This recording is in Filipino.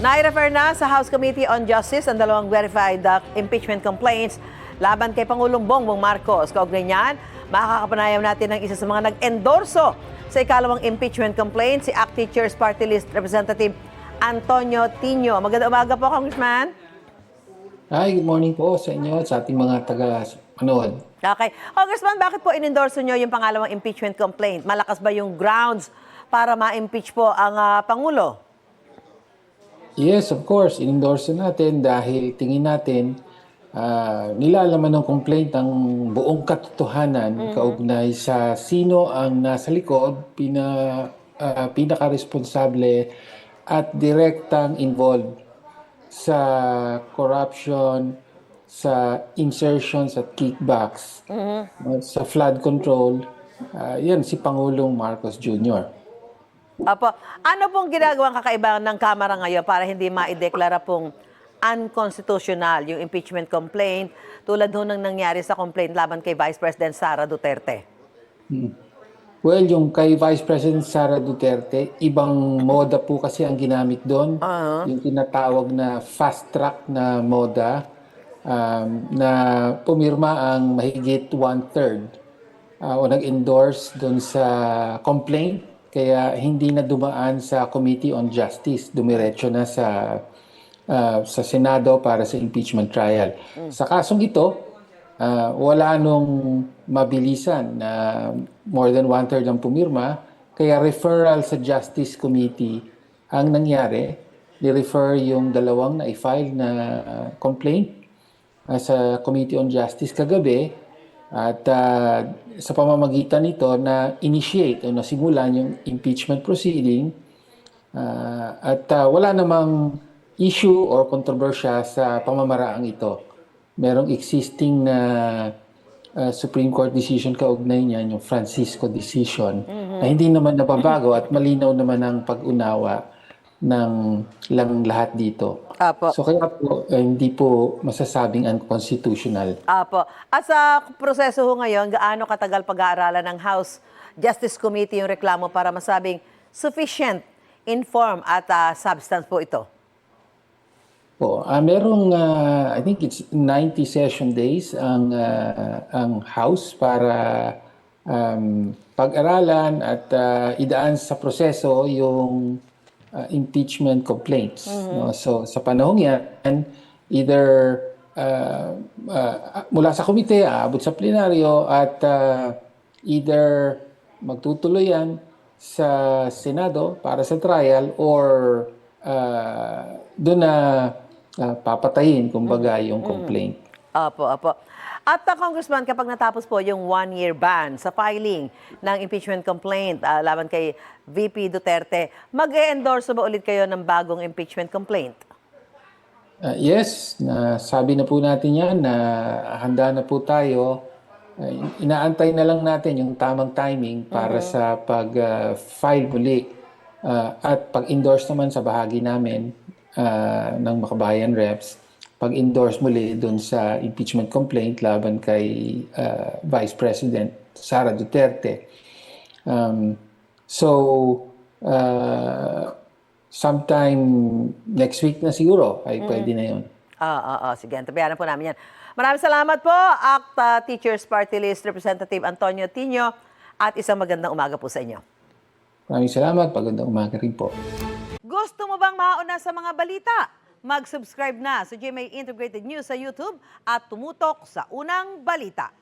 Nai-refer na sa House Committee on Justice ang dalawang verified impeachment complaints laban kay Pangulong Bongbong Marcos. Kaugnay niyan, makakapanayam natin ng isa sa mga nag-endorso sa ikalawang impeachment complaint, si ACT Teachers Party List Representative Antonio Tino. Magandang umaga po, Congressman. Hi, good morning po sa inyo at sa ating mga taga-panood. Okay. Congressman, bakit po in-endorso nyo yung pangalawang impeachment complaint? Malakas ba yung grounds para ma-impeach po ang Pangulo? Yes, of course, in-endorse natin dahil tingin natin nilalaman ng complaint ang buong katotohanan kaugnay sa sino ang nasa likod, pinaka-responsable at direktang involved sa corruption, sa insertions at kickbacks, sa flood control. Yan si Pangulong Marcos Jr. Apo, ano pong ginagawang kakaiba ng Kamara ngayon para hindi maideklara pong unconstitutional yung impeachment complaint tulad ho ng nangyari sa complaint laban kay Vice President Sara Duterte? Well, yung kay Vice President Sara Duterte, ibang moda po kasi ang ginamit doon. Yung tinatawag na fast track na moda na pumirma ang mahigit 1/3 o nag-endorse doon sa complaint. Kaya hindi na dumaan sa Committee on Justice, dumiretso na sa Senado para sa impeachment trial. Sa kasong ito, wala nung mabilisan na more than 1/3 ang pumirma, kaya referral sa Justice Committee ang nangyari. Ni-refer yung dalawang na-file na complaint sa Committee on Justice kagabi. At sa pamamagitan nito na initiate o nasimulan yung impeachment proceeding at wala namang issue or kontrobersya sa pamamaraang ito. Merong existing na Supreme Court decision kaugnay niyan, yung Francisco decision, na hindi naman nababago at malinaw naman ang pag-unawa ng lahat dito. Apo. So kaya po, hindi po masasabing unconstitutional. Apo. At sa proseso ho ngayon, gaano katagal pag-aaralan ng House Justice Committee yung reklamo para masabing sufficient in form at substance po ito? Po, merong I think it's 90 session days ang House para pag-aralan at idaan sa proseso yung impeachment complaints. No? So sa panahong yan, either mula sa komite, aabot sa plenaryo at either magtutuloy yan sa Senado para sa trial or doon na papatayin, kumbaga, yung complaint. Apo, apo. At Congressman, kapag natapos po yung 1-year ban sa filing ng impeachment complaint laban kay VP Duterte, mag-e-endorso ba ulit kayo ng bagong impeachment complaint? Yes, sabi na po natin yan na handa na po tayo. Inaantay na lang natin yung tamang timing para sa pag-file muli at pag-endorse naman sa bahagi namin ng Makabayan Reps, pag-endorse muli doon sa impeachment complaint laban kay Vice President Sara Duterte. Sometime next week na siguro ay pwede na yun. Sige, antabayanan po namin yan. Maraming salamat po, ACT Teachers Party List Representative Antonio Tino, at isang magandang umaga po sa inyo. Maraming salamat, magandang umaga rin po. Gusto mo bang mauna sa mga balita? Mag-subscribe na sa GMA Integrated News sa YouTube at tumutok sa unang balita.